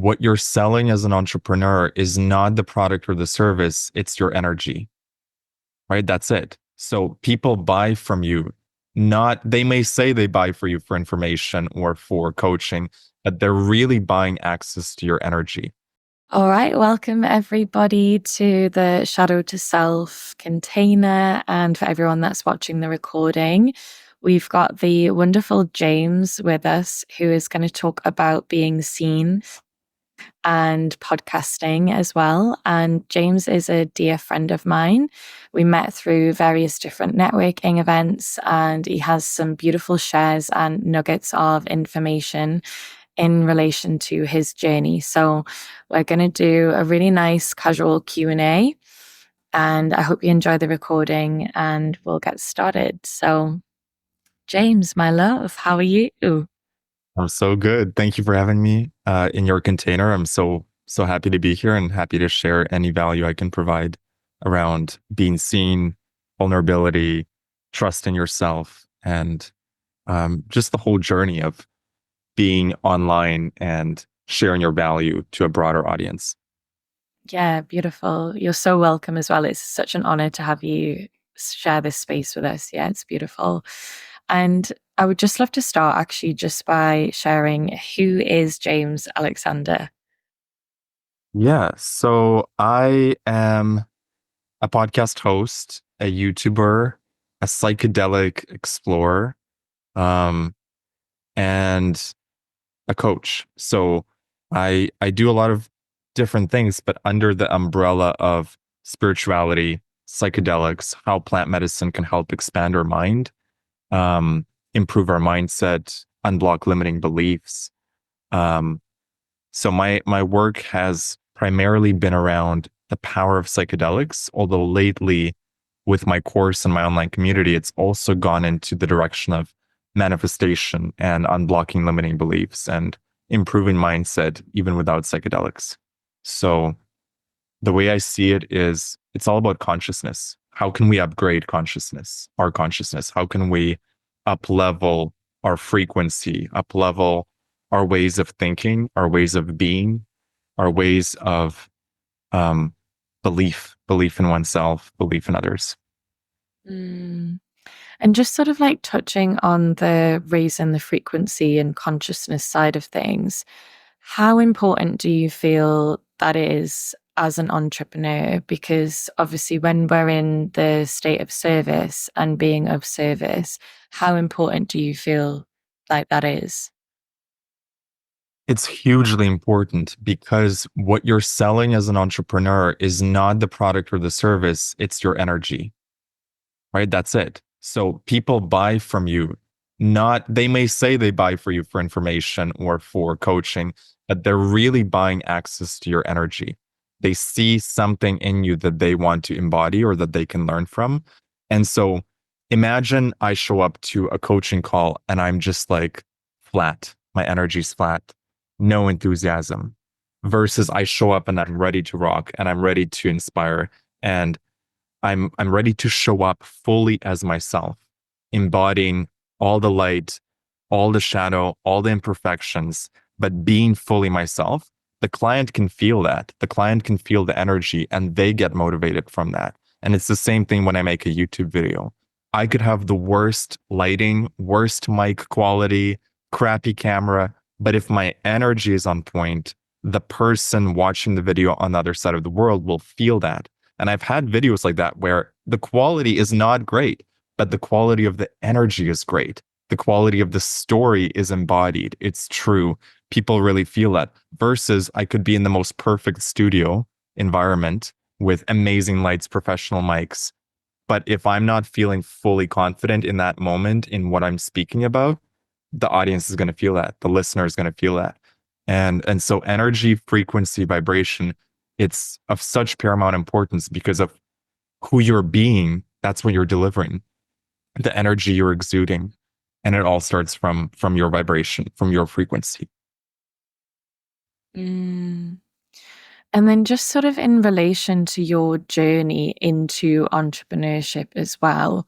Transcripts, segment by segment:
what you're selling as an entrepreneur is not the product or the service, it's your energy, right? That's it. So people buy from you, they may say they buy for you for information or for coaching, but they're really buying access to your energy. All right, welcome everybody to the Shadow to Self container. And for everyone that's watching the recording, we've got the wonderful James with us, who is going to talk about being seen and podcasting as well. And James is a dear friend of mine. We met through various different networking events, and he has some beautiful shares and nuggets of information in relation to his journey. So we're going to do a really nice casual Q&A, and I hope you enjoy the recording, and we'll get started. So James, my love, how are you? I'm so good. Thank you for having me in your container. I'm so happy to be here and happy to share any value I can provide around being seen, vulnerability, trust in yourself, and just the whole journey of being online and sharing your value to a broader audience. Yeah, beautiful. You're so welcome as well. It's such an honor to have you share this space with us. Yeah, it's beautiful. And I would just love to start actually just by sharing, who is James Alexander? Yeah, so I am a podcast host, a YouTuber, a psychedelic explorer, um, and a coach. So I do a lot of different things, but under the umbrella of spirituality, psychedelics, how plant medicine can help expand our mind, improve our mindset, unblock limiting beliefs. Um, so my work has primarily been around the power of psychedelics, although lately with my course and my online community, it's also gone into the direction of manifestation and unblocking limiting beliefs and improving mindset even without psychedelics. So the way I see it is it's all about consciousness. How can we upgrade consciousness, our consciousness? How can we up level our frequency, up level our ways of thinking, our ways of being, our ways of um, belief in oneself, belief in others? Mm. And just sort of like touching on the raising the frequency and consciousness side of things, how important do you feel that is as an entrepreneur? Because obviously, when we're in the state of service and being of service, how important do you feel like that is? It's hugely important because what you're selling as an entrepreneur is not the product or the service, it's your energy, right? That's it. So people buy from you, they may say they buy for you for information or for coaching, but they're really buying access to your energy. They see something in you that they want to embody or that they can learn from. And so imagine I show up to a coaching call and I'm just like flat. My energy's flat, no enthusiasm, versus I show up and I'm ready to rock and I'm ready to inspire. And I'm ready to show up fully as myself, embodying all the light, all the shadow, all the imperfections, but being fully myself. The client can feel that. The client can feel the energy and they get motivated from that. And it's the same thing when I make a YouTube video. I could have the worst lighting, worst mic quality, crappy camera, but if my energy is on point, the person watching the video on the other side of the world will feel that. And I've had videos like that where the quality is not great, but the quality of the energy is great. The quality of the story is embodied. It's true. People really feel that. Versus I could be in the most perfect studio environment with amazing lights, professional mics. But if I'm not feeling fully confident in that moment in what I'm speaking about, the audience is going to feel that. The listener is going to feel that. And so energy, frequency, vibration, it's of such paramount importance because of who you're being. That's what you're delivering, the energy you're exuding. And it all starts from your vibration, from your frequency. Mm. And then just sort of in relation to your journey into entrepreneurship as well,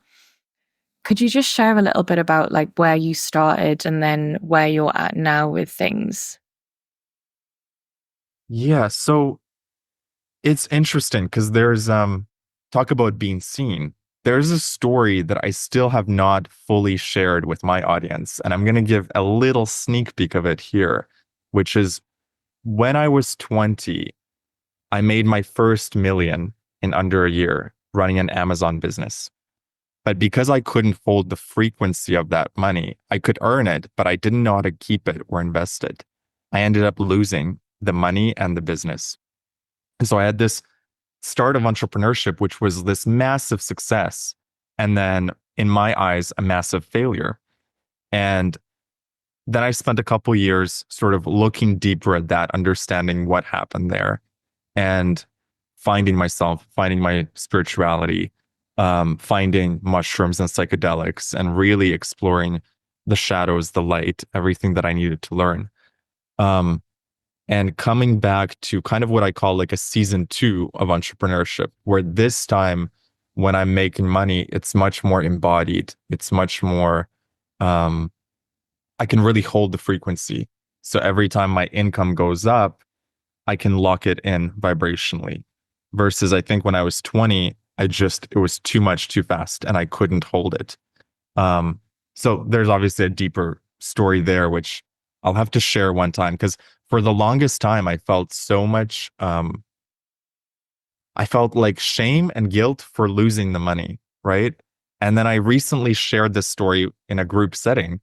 could you just share a little bit about like where you started and then where you're at now with things? Yeah, so it's interesting because there's talk about being seen. There's a story that I still have not fully shared with my audience, and I'm going to give a little sneak peek of it here, which is when I was 20, I made my first million in under a year running an Amazon business. But because I couldn't hold the frequency of that money, I could earn it, but I didn't know how to keep it or invest it. I ended up losing the money and the business. And so I had this start of entrepreneurship, which was this massive success. And then, in my eyes, a massive failure. And then I spent a couple years sort of looking deeper at that, understanding what happened there, and finding myself, finding my spirituality, finding mushrooms and psychedelics, and really exploring the shadows, the light, everything that I needed to learn. Um, and coming back to kind of what I call like a season two of entrepreneurship, where this time when I'm making money, it's much more embodied. It's much more, um, I can really hold the frequency. So every time my income goes up, I can lock it in vibrationally. Versus I think when I was 20, it was too much too fast and I couldn't hold it. Um, so there's obviously a deeper story there, which I'll have to share one time because for the longest time I felt so much, I felt like shame and guilt for losing the money, right? And then I recently shared this story in a group setting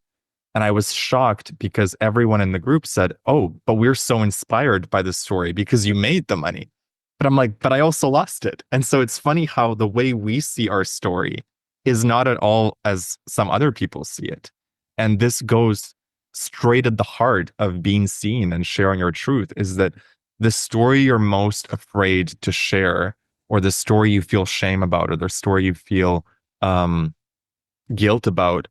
and I was shocked because everyone in the group said, "Oh, but we're so inspired by this story because you made the money." But I'm like, "But I also lost it." And so it's funny how the way we see our story is not at all as some other people see it. And this goes straight at the heart of being seen and sharing your truth is that the story you're most afraid to share, or the story you feel shame about, or the story you feel um, guilt about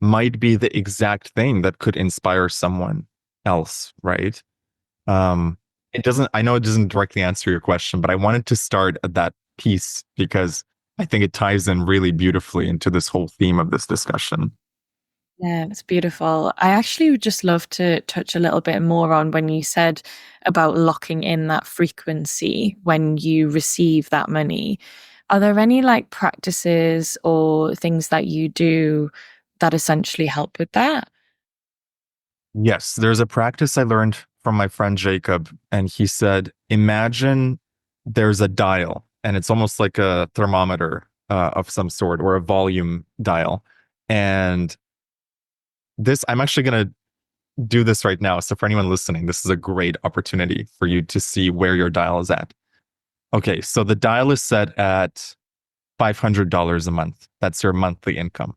might be the exact thing that could inspire someone else, right? Um, I know it doesn't directly answer your question, but I wanted to start at that piece because I think it ties in really beautifully into this whole theme of this discussion. Yeah, it's beautiful. I actually would just love to touch a little bit more on when you said about locking in that frequency when you receive that money. Are there any like practices or things that you do that essentially help with that? Yes, there's a practice I learned from my friend Jacob, and he said, imagine there's a dial, and it's almost like a thermometer of some sort or a volume dial. And I'm actually going to do this right now. So for anyone listening, this is a great opportunity for you to see where your dial is at. Okay, so the dial is set at $500 a month. That's your monthly income.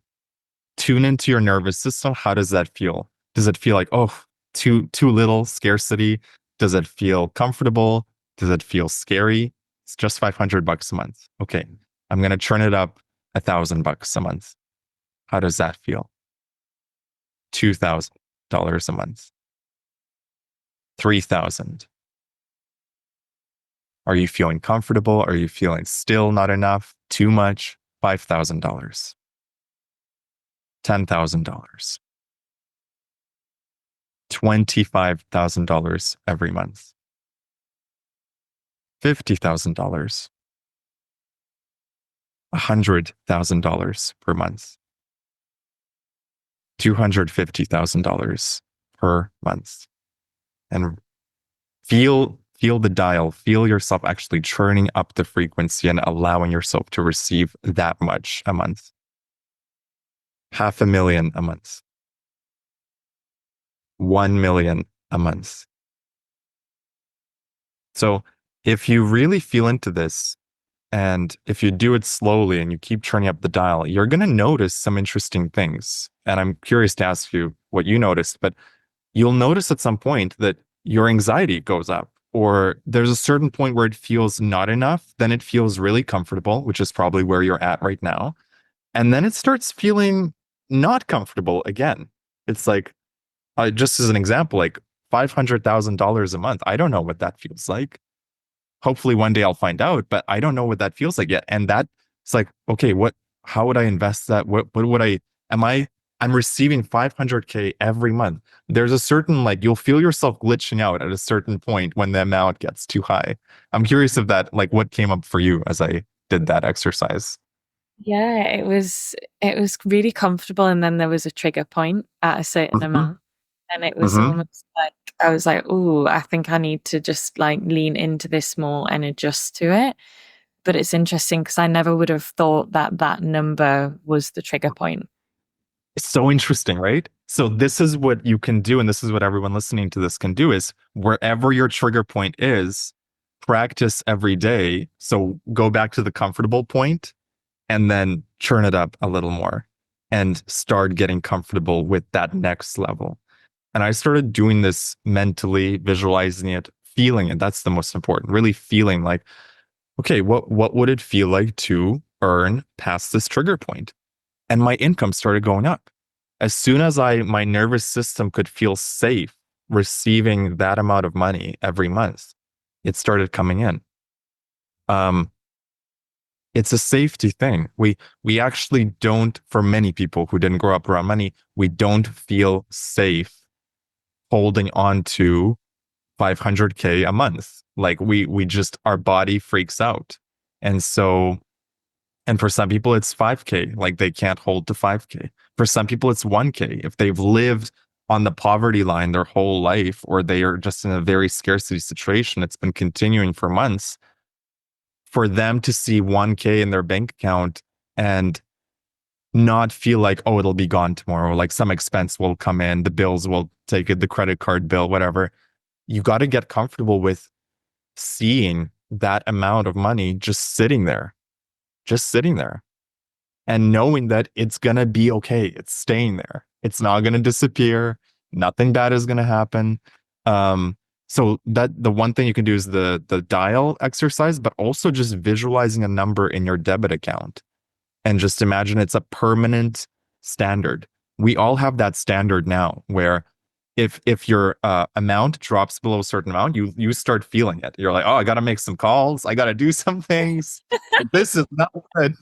Tune into your nervous system. How does that feel? Does it feel like, oh, too little scarcity? Does it feel comfortable? Does it feel scary? It's just $500 a month. Okay, I'm gonna turn it up $1,000 a month. How does that feel? $2,000 a month. 3,000. Are you feeling comfortable? Are you feeling still not enough? Too much? $5,000. $10,000. $25,000 every month. $50,000. $100,000 per month. $250,000 per month. And feel the dial, feel yourself actually turning up the frequency and allowing yourself to receive that much a month. 500,000 a month. 1 million a month. So if you really feel into this, and if you do it slowly and you keep turning up the dial, you're going to notice some interesting things. And I'm curious to ask you what you noticed, but you'll notice at some point that your anxiety goes up, or there's a certain point where it feels not enough. Then it feels really comfortable, which is probably where you're at right now. And then it starts feeling not comfortable again. It's like, just as an example, like $500,000 a month. I don't know what that feels like. Hopefully one day I'll find out, but I don't know what that feels like yet. And that it's like, okay, how would I invest that? What would I, am I I'm receiving 500K every month. There's a certain, like, you'll feel yourself glitching out at a certain point when the amount gets too high. I'm curious if that, like, what came up for you as I did that exercise. Yeah, it was really comfortable, and then there was a trigger point at a certain Hmm. amount, and it was Hmm. almost like I was like, "Oh, I think I need to just like lean into this more and adjust to it." But it's interesting because I never would have thought that that number was the trigger point. It's so interesting, right? So this is what you can do, and this is what everyone listening to this can do is wherever your trigger point is, practice every day. So go back to the comfortable point and then churn it up a little more and start getting comfortable with that next level. And I started doing this mentally, visualizing it, feeling it. That's the most important. Really feeling like, okay, what would it feel like to earn past this trigger point? And my income started going up. As soon as my nervous system could feel safe receiving that amount of money every month, it started coming in. Um, it's a safety thing. We actually don't, for many people who didn't grow up around money, we don't feel safe holding on to 500K a month. Like we just our body freaks out. And so and for some people it's 5K, like they can't hold to 5K. For some people it's 1K. If they've lived on the poverty line their whole life or they are just in a very scarcity situation, it's been continuing for months, for them to see 1K in their bank account and not feel like, oh, it'll be gone tomorrow. Like some expense will come in, the bills will take it, the credit card bill, whatever. You got to get comfortable with seeing that amount of money just sitting there, and knowing that it's going to be okay. It's staying there. It's not going to disappear. Nothing bad is going to happen. Um, so that the one thing you can do is the dial exercise, but also just visualizing a number in your debit account and just imagine it's a permanent standard. We all have that standard now where if your amount drops below a certain amount, you start feeling it. You're like, oh, I got to make some calls. I got to do some things. This is not good.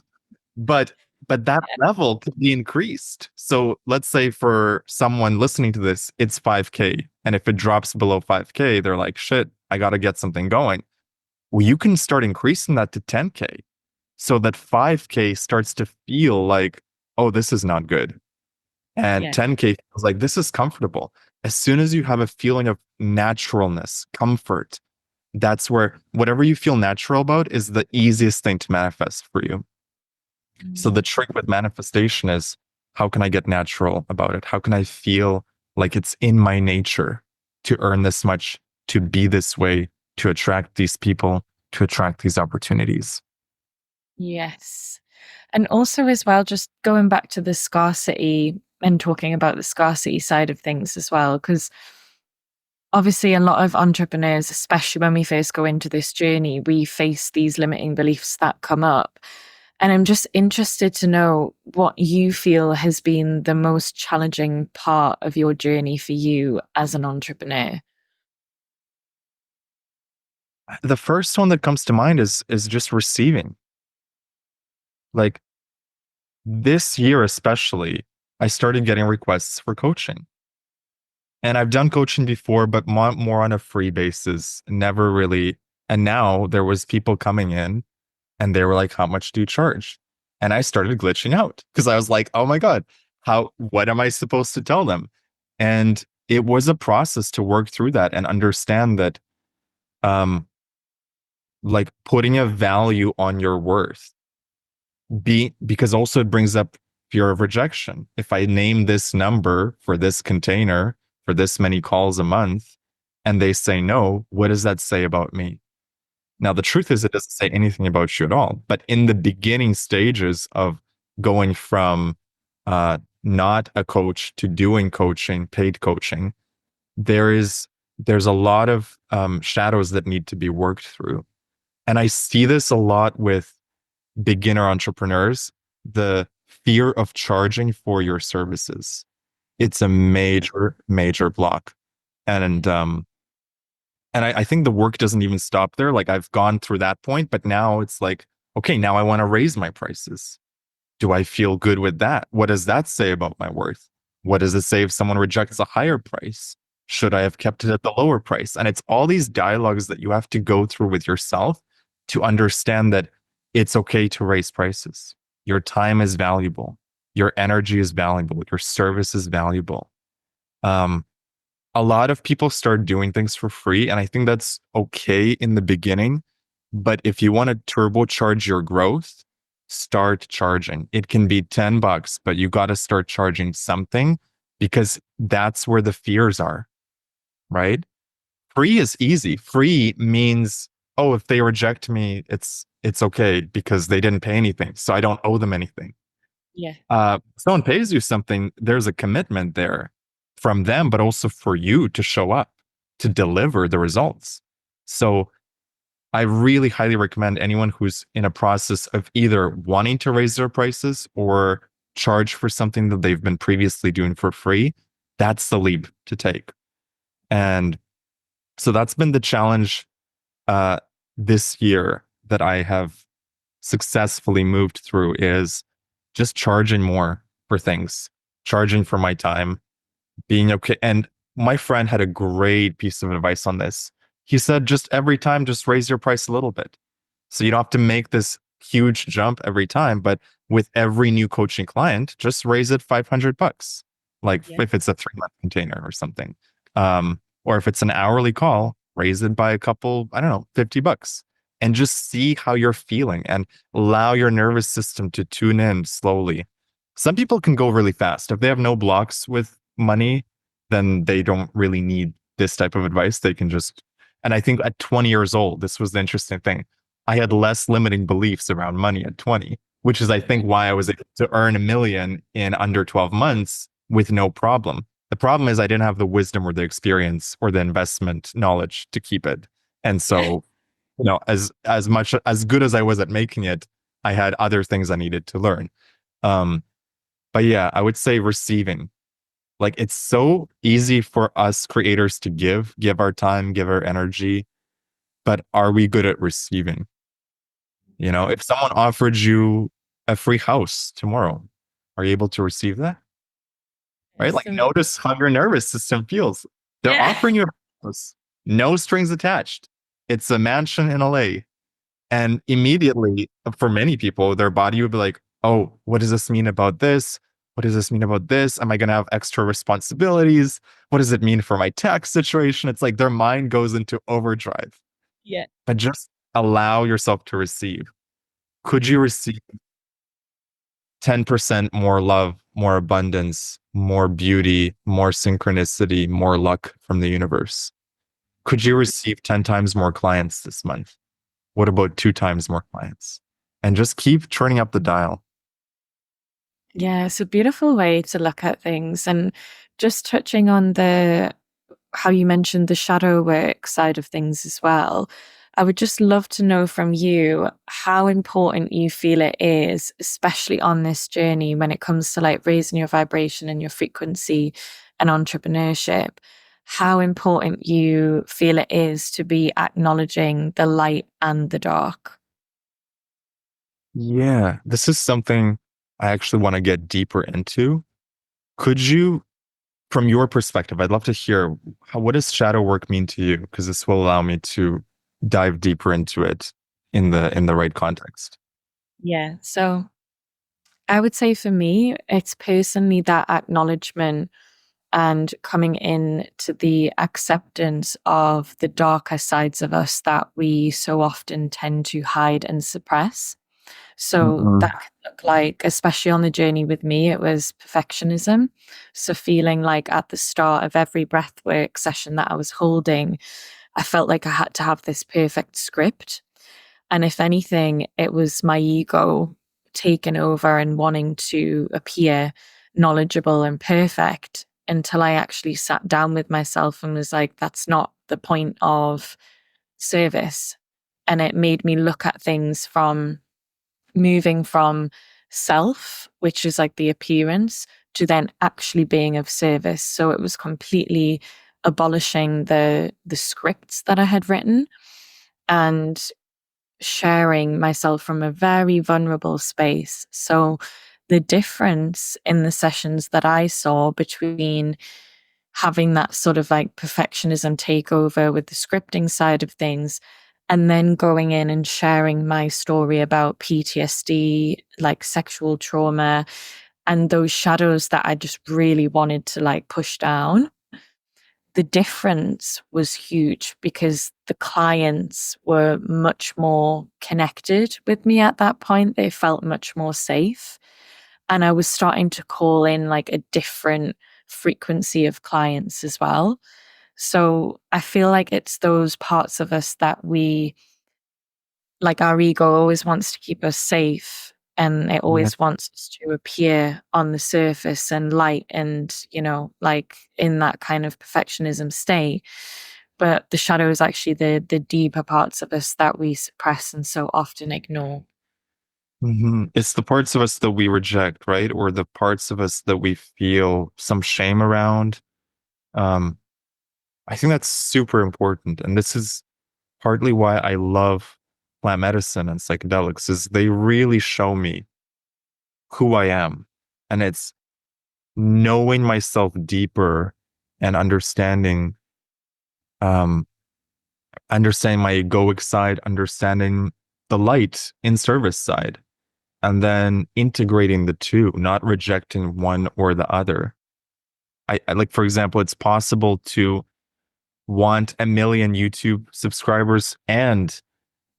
But but that level could be increased. So let's say for someone listening to this, it's 5K. And if it drops below 5K, they're like, shit, I got to get something going. Well, you can start increasing that to 10K so that 5K starts to feel like, oh, this is not good. And Yeah. 10K feels like this is comfortable. As soon as you have a feeling of naturalness, comfort, that's where whatever you feel natural about is the easiest thing to manifest for you. So the Mm. trick with manifestation is how can I get natural about it? How can I feel like it's in my nature to earn this much, to be this way, to attract these people, to attract these opportunities? Yes. And also, as well, just going back to the scarcity and talking about the scarcity side of things as well, because obviously, a lot of entrepreneurs, especially when we first go into this journey, we face these limiting beliefs that come up. And I'm just interested to know what you feel has been the most challenging part of your journey for you as an entrepreneur. The first one that comes to mind is just receiving. Like this year especially, I started getting requests for coaching. And I've done coaching before, but more on a free basis, never really. And now there was people coming in and they were like, how much do you charge? And I started glitching out because I was like, oh my God, what am I supposed to tell them? And it was a process to work through that and understand that, um, like putting a value on your worth, because also it brings up fear of rejection. If I name this number for this container for this many calls a month and they say no, what does that say about me? Now, the truth is, it doesn't say anything about you at all. But in the beginning stages of going from not a coach to doing coaching, paid coaching, there is there's a lot of shadows that need to be worked through. And I see this a lot with beginner entrepreneurs, the fear of charging for your services. It's a major, major block. And I think the work doesn't even stop there. Like I've gone through that point, but now it's like, okay, now I want to raise my prices. Do I feel good with that? What does that say about my worth? What does it say if someone rejects a higher price? Should I have kept it at the lower price? And it's all these dialogues that you have to go through with yourself to understand that it's okay to raise prices. Your time is valuable. Your energy is valuable. Your service is valuable. Um, a lot of people start doing things for free, and I think that's okay in the beginning. But if you want to turbocharge your growth, start charging. It can be $10, but you got to start charging something because that's where the fears are, right? Free is easy. Free means, oh, if they reject me, it's okay because they didn't pay anything, so I don't owe them anything. Yeah. Someone pays you something, there's a commitment there from them, but also for you to show up, to deliver the results. So I really highly recommend anyone who's in a process of either wanting to raise their prices or charge for something that they've been previously doing for free. That's the leap to take. And so that's been the challenge uh, this year that I have successfully moved through is just charging more for things, charging for my time, being okay. And my friend had a great piece of advice on this. He said, just every time, just raise your price a little bit. So you don't have to make this huge jump every time, but with every new coaching client, just raise it $500. Like Yeah. if it's a 3 month container or something. Or if it's an hourly call, raise it by a couple, I don't know, $50 and just see how you're feeling and allow your nervous system to tune in slowly. Some people can go really fast. If they have no blocks with money, then they don't really need this type of advice. They can just, and I think at 20 years old, this was the interesting thing. I had less limiting beliefs around money at 20, which is, I think, why I was able to earn 1 million in under 12 months with no problem. The problem is I didn't have the wisdom or the experience or the investment knowledge to keep it. And so, as much as good as I was at making it, I had other things I needed to learn. Um, but yeah, I would say receiving. Like it's so easy for us creators to give our time, give our energy, but are we good at receiving? If someone offered you a free house tomorrow, are you able to receive that? Right? Like Some, notice how your nervous system feels. They're yeah. offering you a house, no strings attached. It's a mansion in LA. And immediately, for many people, their body would be like, oh, what does this mean about this? What does this mean about this? Am I going to have extra responsibilities? What does it mean for my tax situation? It's like their mind goes into overdrive. Yeah. But just allow yourself to receive. Could you receive 10% more love, more abundance, more beauty, more synchronicity, more luck from the universe? Could you receive 10 times more clients this month? What about 2 times more clients? And just keep turning up the dial. Yeah, it's a beautiful way to look at things. And just touching on the how you mentioned the shadow work side of things as well. I would just love to know from you how important you feel it is, especially on this journey when it comes to like raising your vibration and your frequency and entrepreneurship, how important you feel it is to be acknowledging the light and the dark. Yeah, this is something I actually want to get deeper into. Could you, from your perspective, I'd love to hear what does shadow work mean to you? Because this will allow me to dive deeper into it in the right context. Yeah. So I would say for me, it's personally that acknowledgement and coming in to the acceptance of the darker sides of us that we so often tend to hide and suppress. So that Mhm. could look like, especially on the journey with me, it was perfectionism. So feeling like at the start of every breathwork session that I was holding, I felt like I had to have this perfect script. And if anything, it was my ego taking over and wanting to appear knowledgeable and perfect until I actually sat down with myself and was like, that's not the point of service. And it made me look at things from moving from self, which is like the appearance, to then actually being of service. So it was completely abolishing the scripts that I had written and sharing myself from a very vulnerable space. So the difference in the sessions that I saw between having that sort of like perfectionism take over with the scripting side of things, and then going in and sharing my story about PTSD, like sexual trauma, and those shadows that I just really wanted to like push down. The difference was huge because the clients were much more connected with me at that point. They felt much more safe. And I was starting to call in like a different frequency of clients as well. So I feel like it's those parts of us that we, like our ego always wants to keep us safe, and it Yeah. always wants us to appear on the surface and light and, like in that kind of perfectionism state. But the shadow is actually the deeper parts of us that we suppress and so often ignore. It's the parts of us that we reject, right? Or the parts of us that we feel some shame around. Um, I think that's super important. And this is partly why I love plant medicine and psychedelics, is they really show me who I am. And it's knowing myself deeper and um, understanding my egoic side, understanding the light in service side, and then integrating the two, not rejecting one or the other. I like, for example, it's possible to want 1 million YouTube subscribers and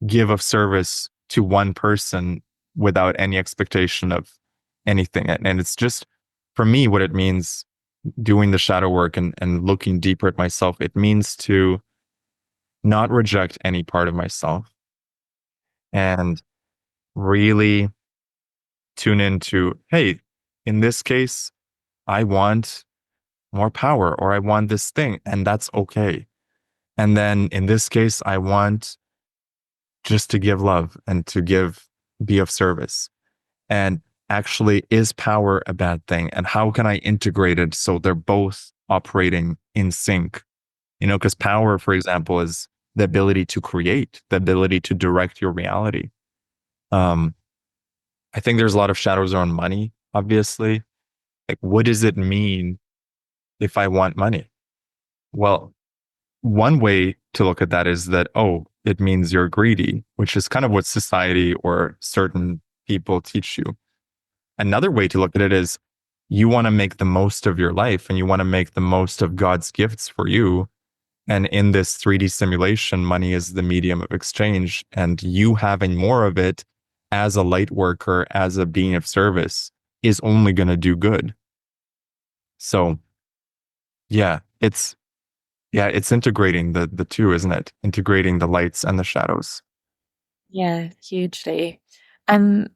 give of service to one person without any expectation of anything. And it's just, for me, what it means doing the shadow work and looking deeper at myself, it means to not reject any part of myself and really tune into, hey, in this case, I want more power or I want this thing, and that's okay. And then in this case, I want just to give love and to be of service. And actually, is power a bad thing? And how can I integrate it so they're both operating in sync? Because power, for example, is the ability to create, the ability to direct your reality. Um, I think there's a lot of shadows around money, obviously. Like, what does it mean if I want money? Well, one way to look at that is that, oh, it means you're greedy, which is kind of what society or certain people teach you. Another way to look at it is you want to make the most of your life and you want to make the most of God's gifts for you. And in this 3D simulation, money is the medium of exchange, and you having more of it as a light worker, as a being of service, is only going to do good. So, yeah, it's integrating the two, isn't it? Integrating the lights and the shadows. Yeah, hugely. And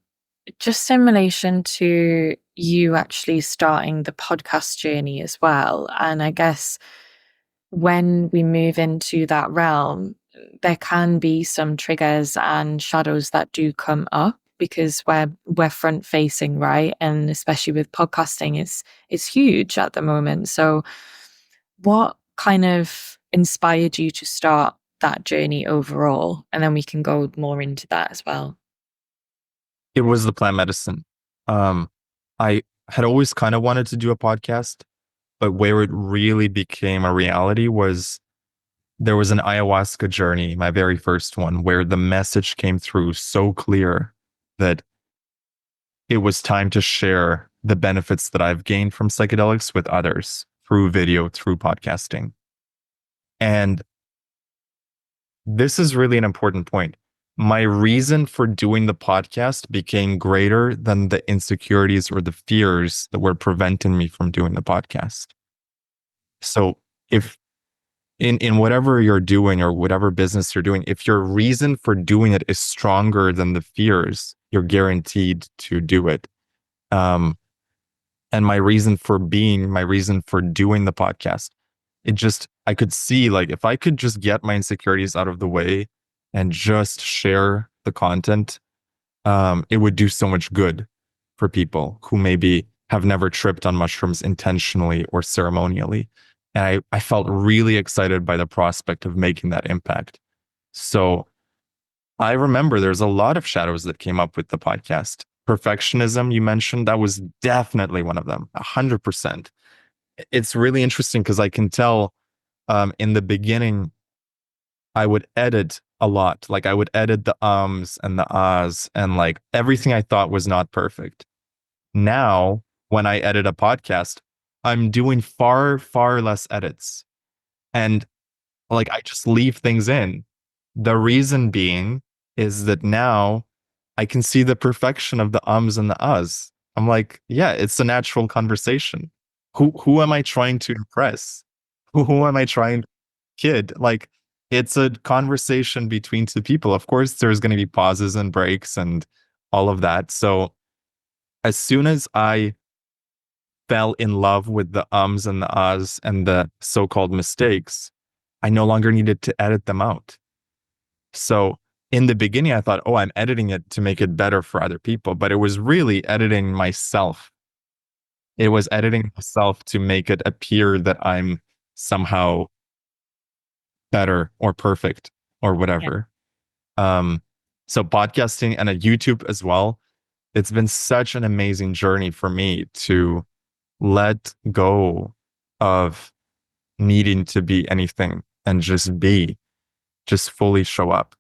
just in relation to you actually starting the podcast journey as well, and I guess when we move into that realm, there can be some triggers and shadows that do come up because we're front facing, right? And especially with podcasting, it's huge at the moment. So what kind of inspired you to start that journey overall? And then we can go more into that as well. It was the plant medicine. Um, I had always kind of wanted to do a podcast, but where it really became a reality was there was an ayahuasca journey, my very first one, where the message came through so clear that it was time to share the benefits that I've gained from psychedelics with others through video, through podcasting. And this is really an important point. My reason for doing the podcast became greater than the insecurities or the fears that were preventing me from doing the podcast. So if in whatever you're doing or whatever business you're doing, if your reason for doing it is stronger than the fears, you're guaranteed to do it. Um, and my reason for doing the podcast, I could see, like, if I could just get my insecurities out of the way and just share the content, it would do so much good for people who maybe have never tripped on mushrooms intentionally or ceremonially. And I felt really excited by the prospect of making that impact. So I remember there's a lot of shadows that came up with the podcast. Perfectionism, you mentioned, that was definitely one of them, 100%. It's really interesting because I can tell in the beginning, I would edit a lot. Like I would edit the ums and the ahs and like everything I thought was not perfect. Now, when I edit a podcast, I'm doing far, far less edits. And like I just leave things in. The reason being is that now I can see the perfection of the ums and the uhs. I'm like, yeah, it's a natural conversation. Who am I trying to impress? Who am I trying to kid? Like it's a conversation between two people. Of course, there's going to be pauses and breaks and all of that. So as soon as I fell in love with the ums and the ahs and the so-called mistakes, I no longer needed to edit them out. So in the beginning, I thought, oh, I'm editing it to make it better for other people, but it was really editing myself. It was editing myself to make it appear that I'm somehow better or perfect or Yeah. whatever. Um, so podcasting and a YouTube as well, it's been such an amazing journey for me to let go of needing to be anything and just be, just fully show up.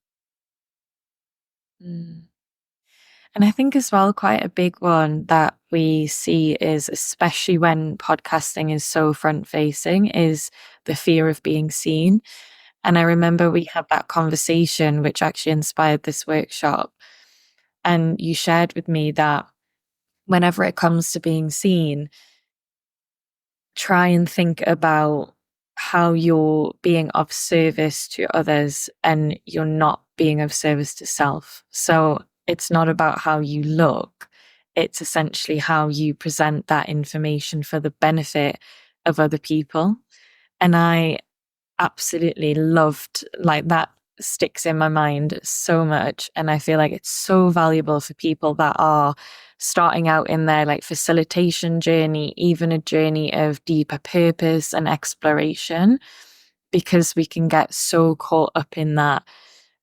Mm. And I think as well, quite a big one that we see is, especially when podcasting is so front facing, is the fear of being seen. And I remember we had that conversation, which actually inspired this workshop. And you shared with me that whenever it comes to being seen, try and think about how you're being of service to others and you're not being of service to self. So it's not about how you look, it's essentially how you present that information for the benefit of other people. And I absolutely loved, like, that sticks in my mind so much, and I feel like it's so valuable for people that are starting out in their like facilitation journey, even a journey of deeper purpose and exploration, because we can get so caught up in that,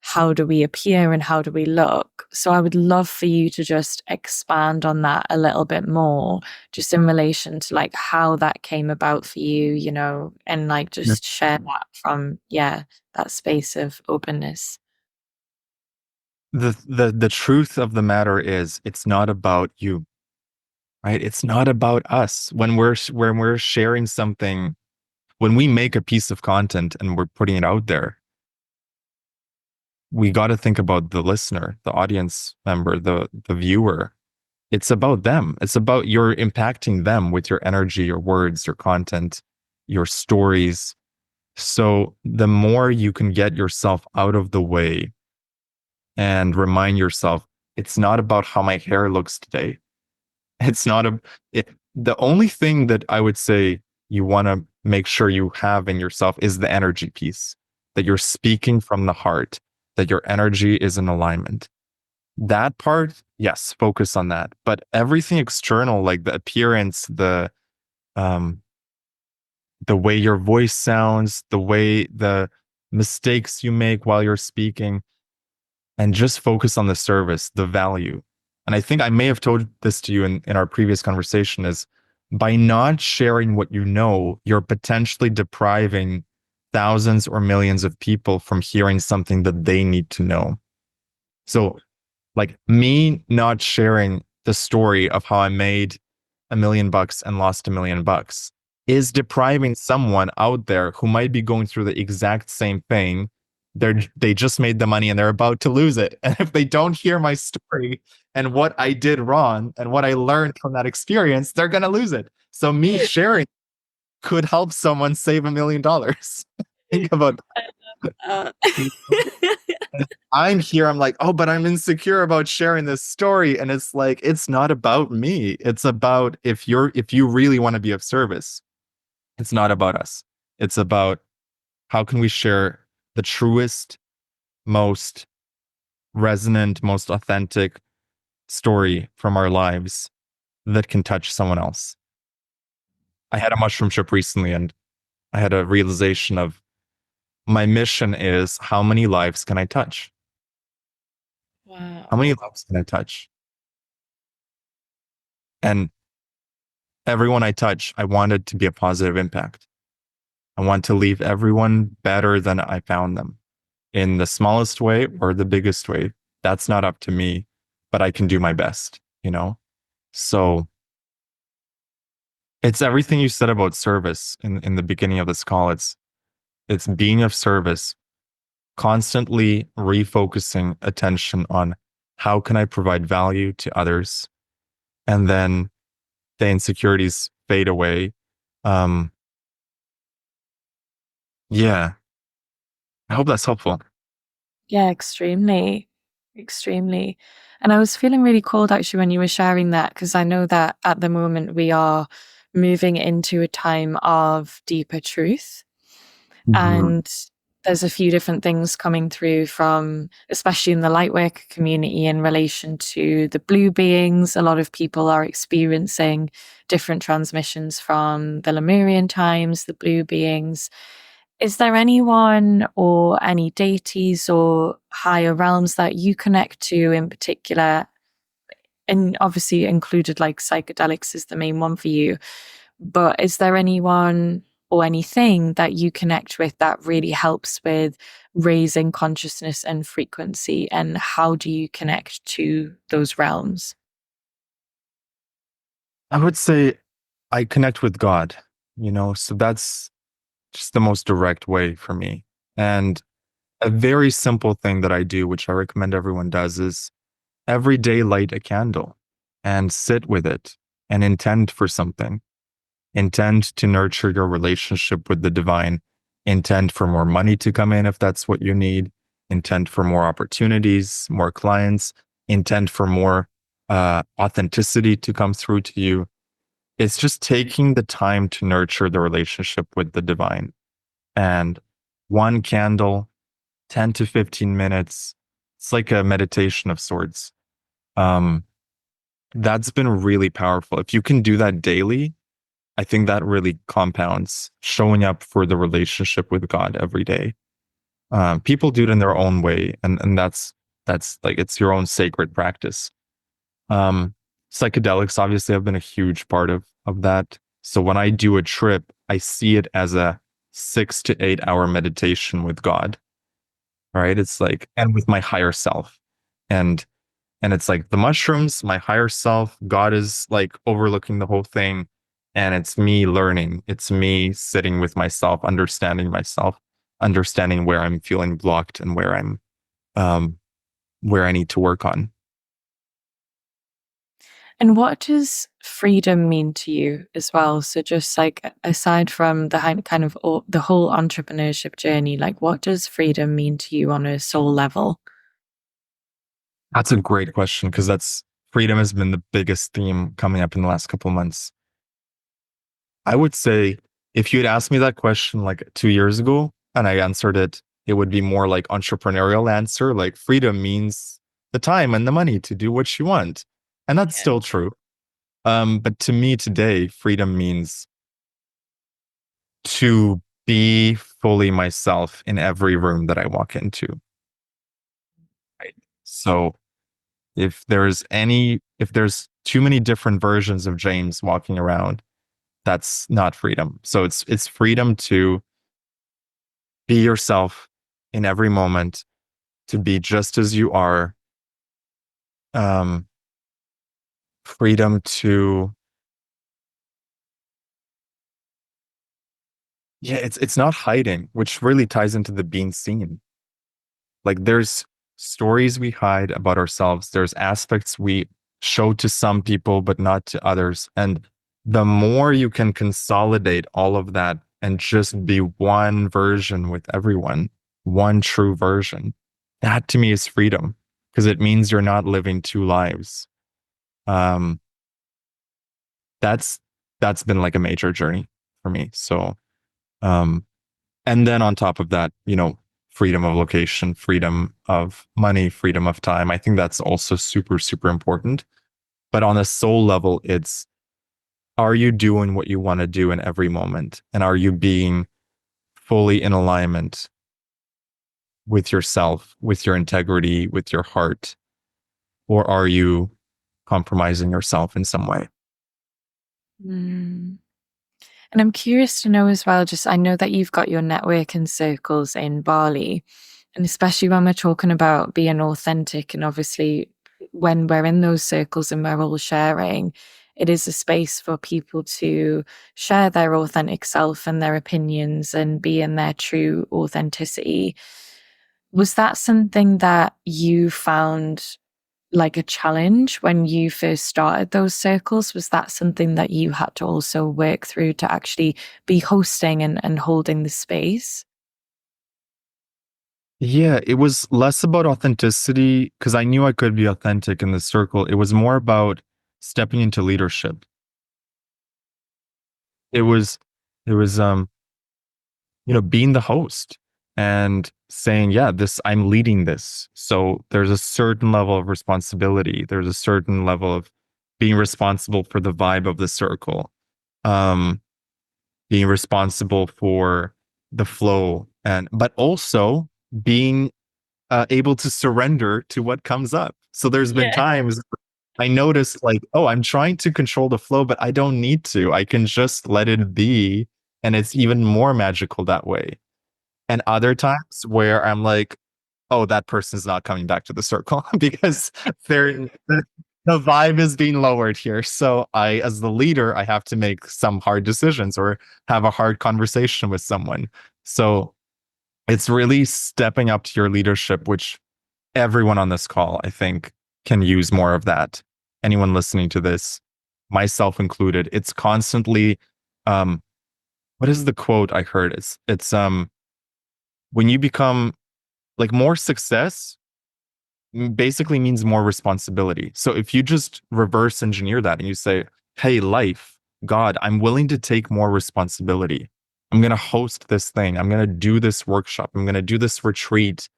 how do we appear and how do we look? So I would love for you to just expand on that a little bit more, just in relation to like how that came about for you, and like Yeah. just share that from, yeah, that space of openness. The truth of the matter is it's not about you, right? It's not about us. When we're sharing something, when we make a piece of content and we're putting it out there, we got to think about the listener, the audience member, the viewer. It's about them. It's about you're impacting them with your energy, your words, your content, your stories. So the more you can get yourself out of the way and remind yourself, it's not about how my hair looks today. It's not a, the only thing that I would say you want to make sure you have in yourself is the energy piece, that you're speaking from the heart, that your energy is in alignment. That part, yes, focus on that. But everything external, like the appearance, um, the way your voice sounds, the way the mistakes you make while you're speaking, and just focus on the service, the value. And I think I may have told this to you in our previous conversation is by not sharing what you know, you're potentially depriving thousands or millions of people from hearing something that they need to know. So like me not sharing the story of how I made $1 million and lost $1 million is depriving someone out there who might be going through the exact same thing. They just made the money and they're about to lose it. And if they don't hear my story and what I did wrong and what I learned from that experience, they're gonna lose it. So me sharing could help someone save $1 million. Think about Uh, that. I'm here, I'm like, oh, but I'm insecure about sharing this story. And it's like, it's not about me. It's about if you really want to be of service, it's not about us. It's about how can we share the truest, most resonant, most authentic story from our lives that can touch someone else. I had a mushroom trip recently and I had a realization of my mission is how many lives can I touch? How wow. many lives can I touch? And everyone I touch, I wanted to be a positive impact. I want to leave everyone better than I found them in the smallest way or the biggest way. That's not up to me, but I can do my best, you know? So it's everything you said about service in the beginning of this call. It's being of service, constantly refocusing attention on how can I provide value to others? And then the insecurities fade away. Um, yeah, I hope that's helpful. Yeah, extremely, extremely. And I was feeling really cold actually when you were sharing that, because I know that at the moment we are moving into a time of deeper truth. Mhm. And there's a few different things coming through from, especially in the lightworker community, in relation to the blue beings. A lot of people are experiencing different transmissions from the Lemurian times, the blue beings. Is there anyone or any deities or higher realms that you connect to in particular? And obviously included like psychedelics is the main one for you. But is there anyone or anything that you connect with that really helps with raising consciousness and frequency? And how do you connect to those realms? I would say I connect with God, so that's just the most direct way for me. And a very simple thing that I do, which I recommend everyone does, is every day light a candle and sit with it and intend for something. Intend to nurture your relationship with the divine. Intend for more money to come in if that's what you need. Intend for more opportunities, more clients. Intend for more authenticity to come through to you. It's just taking the time to nurture the relationship with the divine. And one candle, 10 to 15 minutes, it's like a meditation of sorts. Um, that's been really powerful. If you can do that daily, I think that really compounds showing up for the relationship with God every day. People do it in their own way, and that's like it's your own sacred practice. Um, Psychedelics obviously have been a huge part of that. So when I do a trip, I see it as a 6 to 8 hour meditation with God. Right? It's like, and with my higher self, and and it's like the mushrooms, my higher self, God is like overlooking the whole thing. And it's me learning. It's me sitting with myself, understanding where I'm feeling blocked and um, where I need to work on. And what does freedom mean to you as well? So just like aside from the kind of the whole entrepreneurship journey, like what does freedom mean to you on a soul level? That's a great question because that's freedom has been the biggest theme coming up in the last couple of months. I would say if you'd asked me that question like 2 years ago and I answered it, it would be more like entrepreneurial answer. Like freedom means the time and the money to do what you want. And that's Yeah. still true. But to me today, freedom means to be fully myself in every room that I walk into. Right. So if there's too many different versions of James walking around, that's not freedom. So it's freedom to be yourself in every moment, to be just as you are. Um, Freedom to, yeah, it's not hiding, which really ties into the being seen. Like there's stories we hide about ourselves. There's aspects we show to some people, but not to others. And the more you can consolidate all of that and just be one version with everyone, one true version, that to me is freedom because it means you're not living two lives. Um, that's that's been like a major journey for me. So, um, and then on top of that, freedom of location, freedom of money, freedom of time. I think that's also super, super important. But on a soul level, it's are you doing what you want to do in every moment? And are you being fully in alignment with yourself, with your integrity, with your heart? Or are you compromising yourself in some way? Mm. And I'm curious to know as well, just I know that you've got your network and circles in Bali, and especially when we're talking about being authentic, and obviously when we're in those circles and we're all sharing, it is a space for people to share their authentic self and their opinions and be in their true authenticity. Was that something that you found like a challenge when you first started those circles? Was that something that you had to also work through to actually be hosting and holding the space? Yeah, it was less about authenticity because I knew I could be authentic in the circle. It was more about stepping into leadership. It was, it was, being the host and saying, yeah, I'm leading this. So there's a certain level of responsibility. There's a certain level of being responsible for the vibe of the circle, um, being responsible for the flow, but also being able to surrender to what comes up. So there's been Yeah. times I noticed like, oh, I'm trying to control the flow, but I don't need to. I can just let it be. And it's even more magical that way. And other times where I'm like, oh, that person's not coming back to the circle because the vibe is being lowered here. So as the leader, I have to make some hard decisions or have a hard conversation with someone. So it's really stepping up to your leadership, which everyone on this call, I think, can use more of that. Anyone listening to this, myself included, it's constantly, um, what is the quote I heard? It's when you become like more success basically means more responsibility. So if you just reverse engineer that and you say, hey, life, God, I'm willing to take more responsibility. I'm going to host this thing. I'm going to do this workshop. I'm going to do this retreat.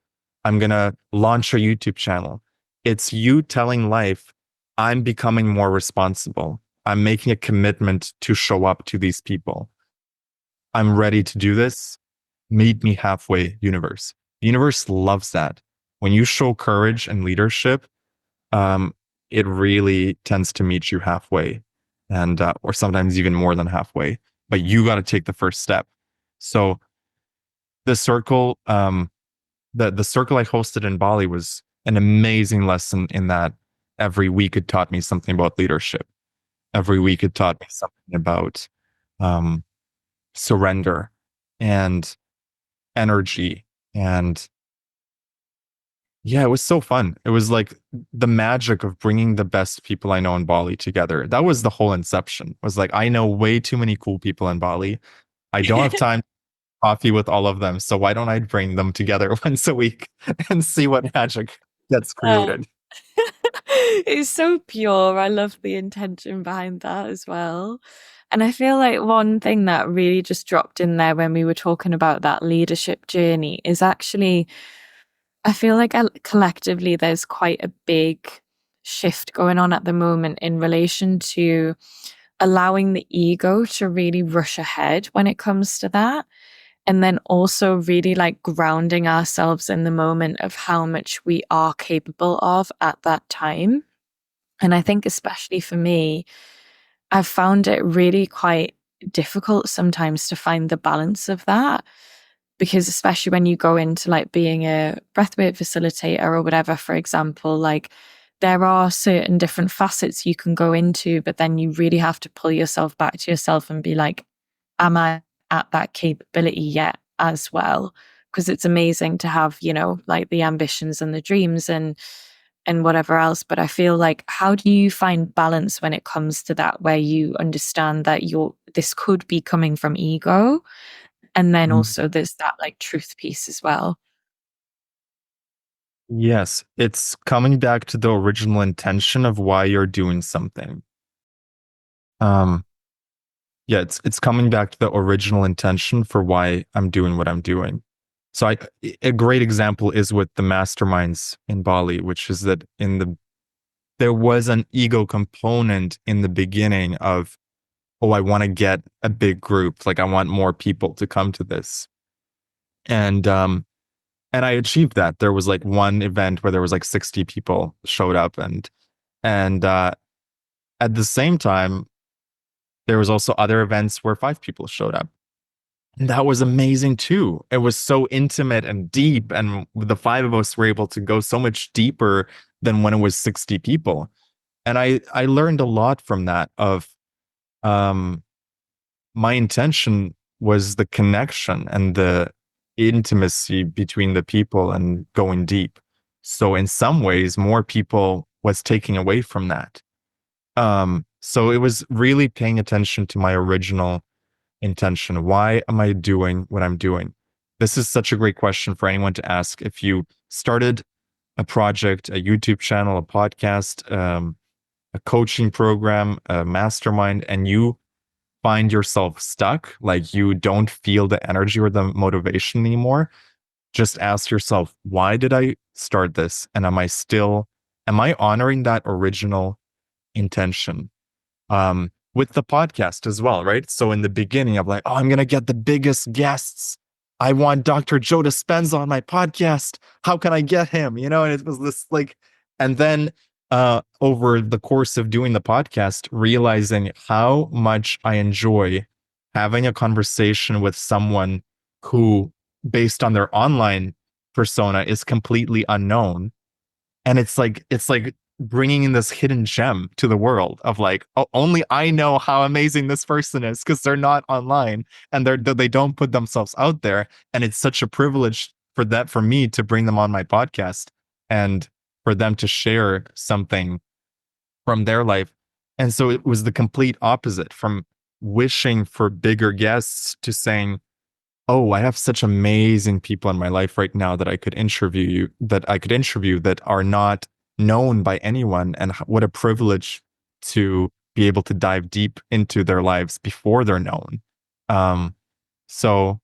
I'm going to launch a YouTube channel. It's you telling life, I'm becoming more responsible. I'm making a commitment to show up to these people. I'm ready to do this. Meet me halfway, universe. The universe loves that. When you show courage and leadership, um, it really tends to meet you halfway, and or sometimes even more than halfway. But you got to take the first step. So the circle, the circle I hosted in Bali was an amazing lesson in that every week it taught me something about leadership. Every week it taught me something about um, surrender and energy. And yeah, it was so fun. It was like the magic of bringing the best people I know in Bali together. That was the whole inception. Was like, I know way too many cool people in Bali. I don't have time to coffee with all of them. So why don't I bring them together once a week and see what magic gets Uh, created? it's so pure. I love the intention behind that as well. And I feel like one thing that really just dropped in there when we were talking about that leadership journey is actually, I feel like collectively there's quite a big shift going on at the moment in relation to allowing the ego to really rush ahead when it comes to that. And then also really like grounding ourselves in the moment of how much we are capable of at that time. And I think, especially for me, I've found it really quite difficult sometimes to find the balance of that. Because especially when you go into like being a breathwork facilitator or whatever, for example, like there are certain different facets you can go into, but then you really have to pull yourself back to yourself and be like, am I at that capability yet as well? Because it's amazing to have, like the ambitions and the dreams and whatever else. But I feel like, how do you find balance when it comes to that, where you understand that this could be coming from ego, and then Mm. also there's that like truth piece as well. Yes, it's coming back to the original intention of why you're doing something. Um, yeah, it's coming back to the original intention for why I'm doing what I'm doing. So a great example is with the masterminds in Bali, which is that there was an ego component in the beginning of, oh, I want to get a big group, like I want more people to come to this. And I achieved that. There was like one event where there was like 60 people showed up, and at the same time There was also other events where 5 people showed up. And that was amazing too. It was so intimate and deep. And the 5 of us were able to go so much deeper than when it was 60 people. And I learned a lot from that of um my intention was the connection and the intimacy between the people and going deep. So in some ways, more people was taking away from that. So it was really paying attention to my original intention. Why am I doing what I'm doing? This is such a great question for anyone to ask. If you started a project, a YouTube channel, a podcast, a coaching program, a mastermind, and you find yourself stuck, like you don't feel the energy or the motivation anymore, just ask yourself, why did I start this? And am I honoring that original intention? With the podcast as well, right? So in the beginning, I'm like, oh, I'm gonna get the biggest guests. I want Dr. Joe Dispenza on my podcast. How can I get him? And it was this like, and then over the course of doing the podcast, realizing how much I enjoy having a conversation with someone who, based on their online persona, is completely unknown. And it's like bringing in this hidden gem to the world of like, oh, only I know how amazing this person is because they're not online and they don't put themselves out there. And it's such a privilege for me to bring them on my podcast and for them to share something from their life. And so it was the complete opposite, from wishing for bigger guests to saying, oh, I have such amazing people in my life right now that I could interview that are not known by anyone. And what a privilege to be able to dive deep into their lives before they're known. Um, so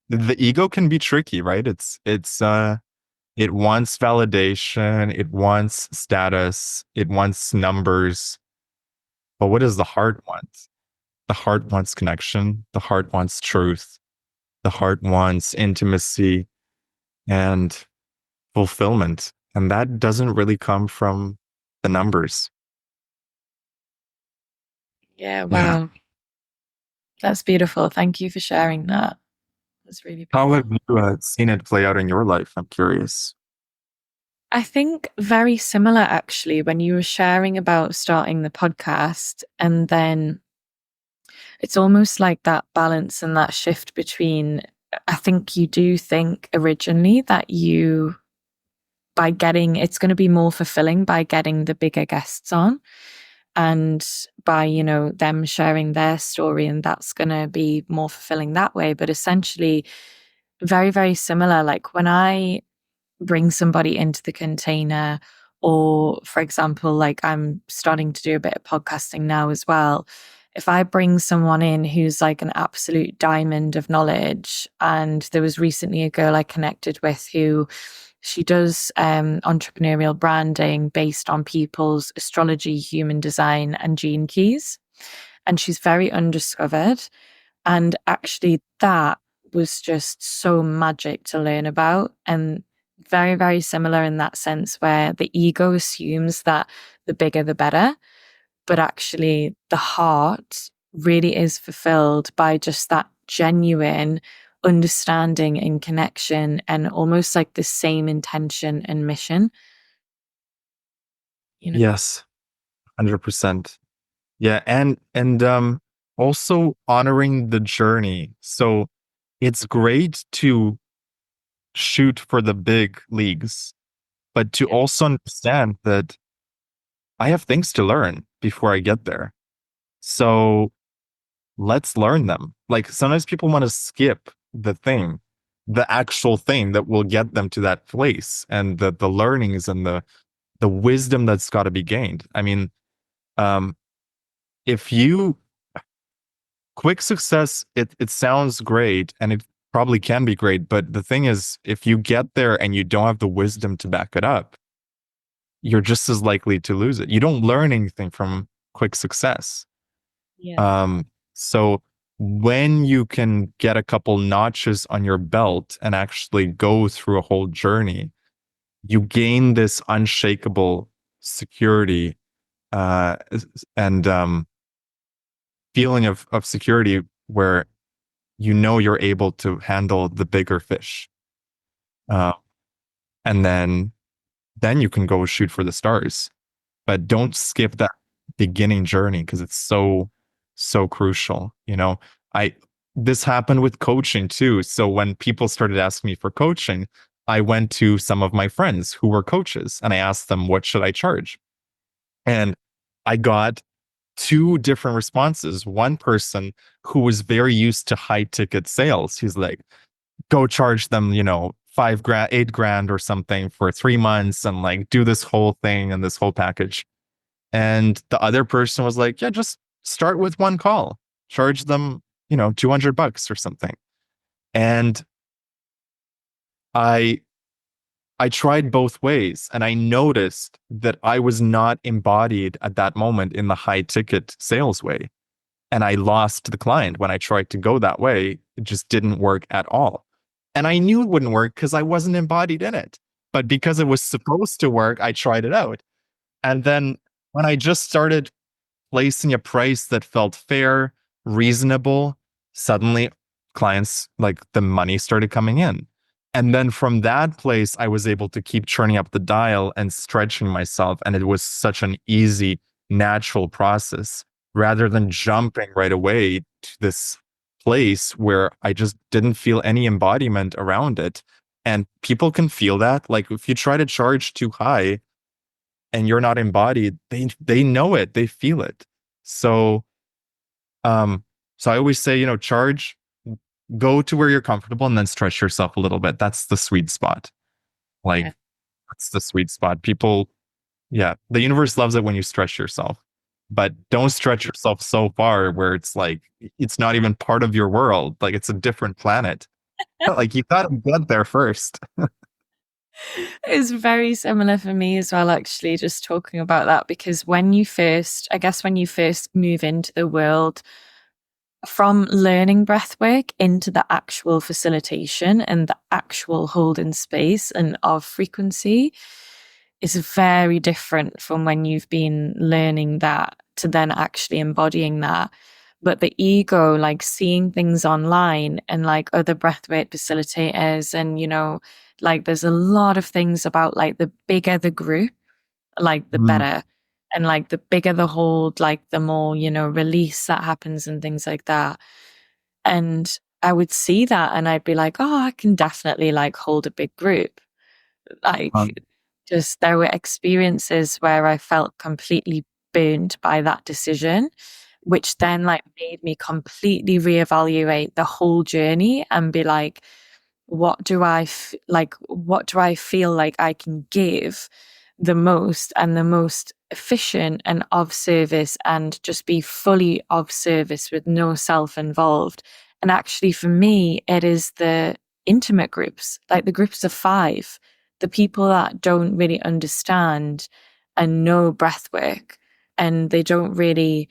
the ego can be tricky, right? It wants validation, it wants status, it wants numbers. But what does the heart want? The heart wants connection, the heart wants truth, the heart wants intimacy and fulfillment. And that doesn't really come from the numbers. Yeah, Yeah. wow. That's beautiful. Thank you for sharing that. That's really How have beautiful. you seen it play out in your life? I'm curious. I think very similar actually when you were sharing about starting the podcast, and then it's almost like that balance and that shift between, I think you do think originally that by getting, it's going to be more fulfilling by getting the bigger guests on and by, them sharing their story, and that's going to be more fulfilling that way. But essentially, very, very similar. Like when I bring somebody into the container, or for example, like I'm starting to do a bit of podcasting now as well. If I bring someone in who's like an absolute diamond of knowledge, and there was recently a girl I connected with who she does entrepreneurial branding based on people's astrology, human design, and gene keys. And she's very undiscovered. And actually, that was just so magic to learn about. And very, very similar in that sense, where the ego assumes that the bigger, the better. But actually, the heart really is fulfilled by just that genuine understanding and connection, and almost like the same intention and mission, you know? Yes, 100%. Yeah, and also honoring the journey. So it's great to shoot for the big leagues, but to Yeah. also understand that I have things to learn before I get there. So let's learn them. Like sometimes people want to skip the actual thing that will get them to that place and the learnings and the wisdom that's got to be gained. I mean, um, if you quick success, it sounds great and it probably can be great, but the thing is, if you get there and you don't have the wisdom to back it up, you're just as likely to lose it. You don't learn anything from quick success. Yeah. Um, so when you can get a couple notches on your belt and actually go through a whole journey, you gain this unshakable security and feeling of security where you know you're able to handle the bigger fish. Uh, and then you can go shoot for the stars. But don't skip that beginning journey because it's so crucial. I this happened with coaching too. So when people started asking me for coaching, I went to some of my friends who were coaches and I asked them, what should I charge? And I got two different responses. One person who was very used to high ticket sales, he's like, go charge them, 5 grand, 8 grand or something for 3 months and like do this whole thing and this whole package. And the other person was like, yeah, just start with one call, charge them, $200 or something. And I I tried both ways and I noticed that I was not embodied at that moment in the high ticket sales way. And I lost the client when I tried to go that way. It just didn't work at all. And I knew it wouldn't work because I wasn't embodied in it. But because it was supposed to work, I tried it out. And then when I just started placing a price that felt fair, reasonable, suddenly clients, like the money started coming in. And then from that place, I was able to keep churning up the dial and stretching myself. And it was such an easy, natural process rather than jumping right away to this place where I just didn't feel any embodiment around it. And people can feel that. Like if you try to charge too high, and you're not embodied, they know it, they feel it. So um so I always say, charge, go to where you're comfortable and then stretch yourself a little bit. That's the sweet spot. Yeah. Like that's the sweet spot. People, yeah, the universe loves it when you stretch yourself. But don't stretch yourself so far where it's like it's not even part of your world. Like it's a different planet. Like you gotta get there first. It's very similar for me as well, actually, just talking about that, because I guess when you first move into the world from learning breathwork into the actual facilitation and the actual holding space and of frequency is very different from when you've been learning that to then actually embodying that. But the ego, like seeing things online and like other breathwork facilitators, and like there's a lot of things about like the bigger the group, like the Mm, better. And like the bigger the hold, like the more, release that happens and things like that. And I would see that and I'd be like, oh, I can definitely like hold a big group. um, Like, just there were experiences where I felt completely burned by that decision, which then like made me completely reevaluate the whole journey and be like, what do I feel like I can give the most and the most efficient and of service, and just be fully of service with no self involved. And actually for me it is the intimate groups, like the groups of 5, the people that don't really understand and know breath work, and they don't really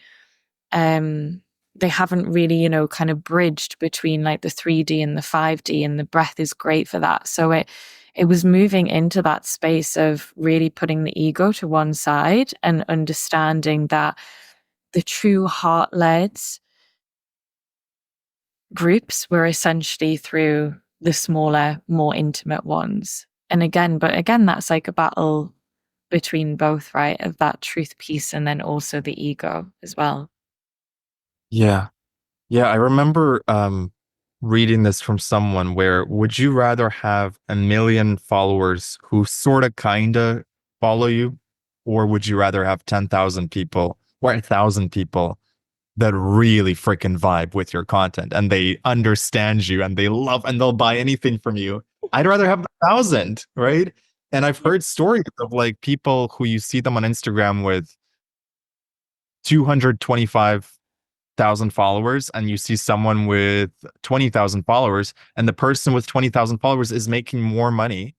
they haven't really, kind of bridged between like the 3D and the 5D, and the breath is great for that. So it was moving into that space of really putting the ego to one side and understanding that the true heart-led groups were essentially through the smaller, more intimate ones. But again, that's like a battle between both, right? Of that truth piece and then also the ego as well. yeah. Yeah, I remember reading this from someone where would you rather have 1 million followers who sort of kind of follow you, or would you rather have 10,000 people or 1,000 people that really freaking vibe with your content and they understand you and they love and they'll buy anything from you? I'd rather have 1,000, right? And I've heard stories of like people who you see them on Instagram with 225,000 followers and you see someone with 20,000 followers and the person with 20,000 followers is making more money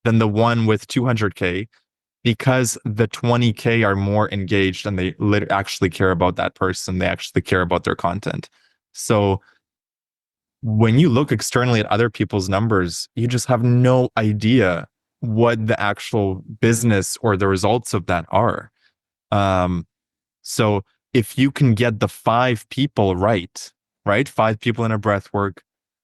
than the one with 200K because the 20K are more engaged and they actually care about that person. They actually care about their content. So when you look externally at other people's numbers, you just have no idea what the actual business or the results of that are. Um, so if you can get the 5 people right, right? 5 people in a breath work,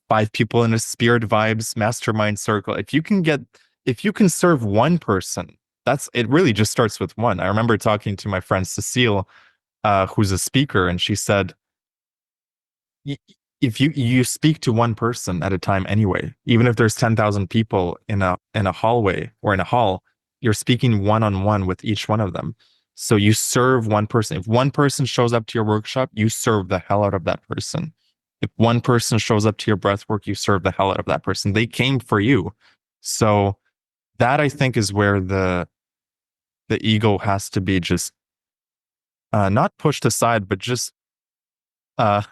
5 people in a spirit vibes mastermind circle. If you can serve one person, it really just starts with one. I remember talking to my friend Cecile, who's a speaker, and she said, y- if you speak to one person at a time anyway, even if there's 10,000 people in a hallway or in a hall, you're speaking one on one with each one of them. So you serve one person. If one person shows up to your workshop, you serve the hell out of that person. If one person shows up to your breath work, you serve the hell out of that person. They came for you. So that, I think, is where the ego has to be just not pushed aside, but uh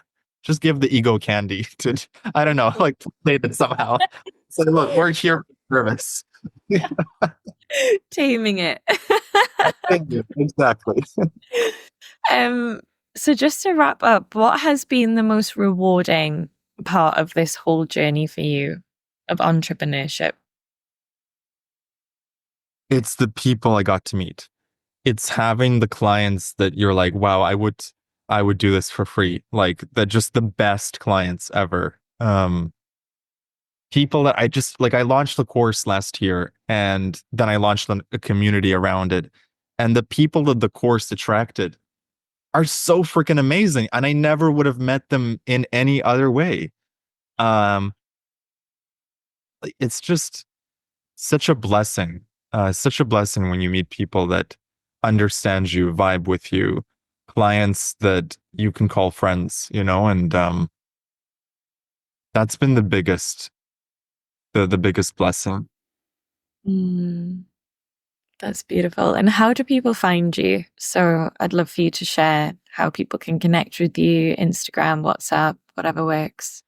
just give the ego candy to, I don't know, like play it somehow. So look, we're here for service. Taming it. Thank you. Exactly. Um, so just to wrap up, what has been the most rewarding part of this whole journey for you of entrepreneurship? It's the people I got to meet. It's having the clients that you're like, wow, I would do this for free. Like that, just the best clients ever. People that I just like, I launched the course last year and then I launched a community around it. And the people that the course attracted are so freaking amazing. And I never would have met them in any other way. Um, it's just such a blessing. Such a blessing when you meet people that understand you, vibe with you, clients that you can call friends, and that's been the biggest blessing. Mm, that's beautiful. And how do people find you? So I'd love for you to share how people can connect with you, Instagram, WhatsApp, whatever works.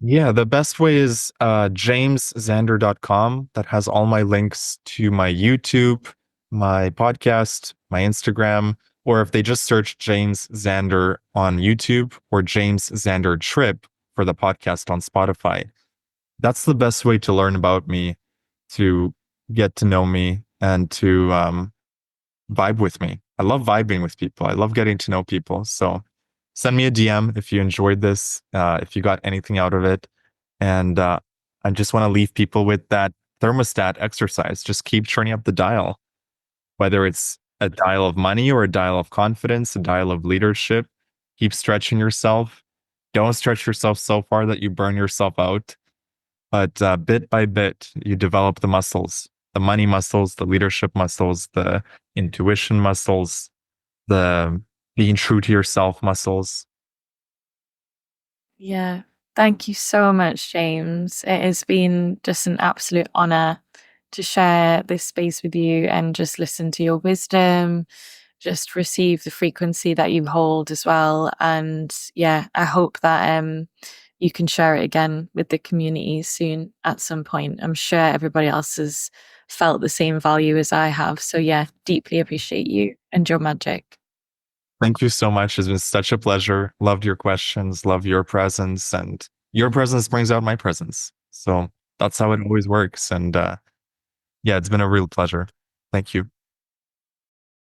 Yeah, the best way is jamesxander.com. That has all my links to my YouTube, my podcast, my Instagram, or if they just search James Xander on YouTube or James Xander Trip for the podcast on Spotify. That's the best way to learn about me, to get to know me, and to vibe with me. I love vibing with people. I love getting to know people. So send me a DM if you enjoyed this, if you got anything out of it. And I just want to leave people with that thermostat exercise. Just keep turning up the dial, whether it's a dial of money or a dial of confidence, a dial of leadership. Keep stretching yourself. Don't stretch yourself so far that you burn yourself out. But bit by bit, you develop the muscles, the money muscles, the leadership muscles, the intuition muscles, the being true to yourself muscles. Yeah. Thank you so much, James. It has been just an absolute honor to share this space with you and just listen to your wisdom, just receive the frequency that you hold as well. And yeah, I hope that you can share it again with the community soon at some point. I'm sure everybody else has felt the same value as I have. So yeah, deeply appreciate you and your magic. Thank you so much. It's been such a pleasure. Loved your questions, love your presence, and your presence brings out my presence. So that's how it always works. And yeah, it's been a real pleasure. Thank you.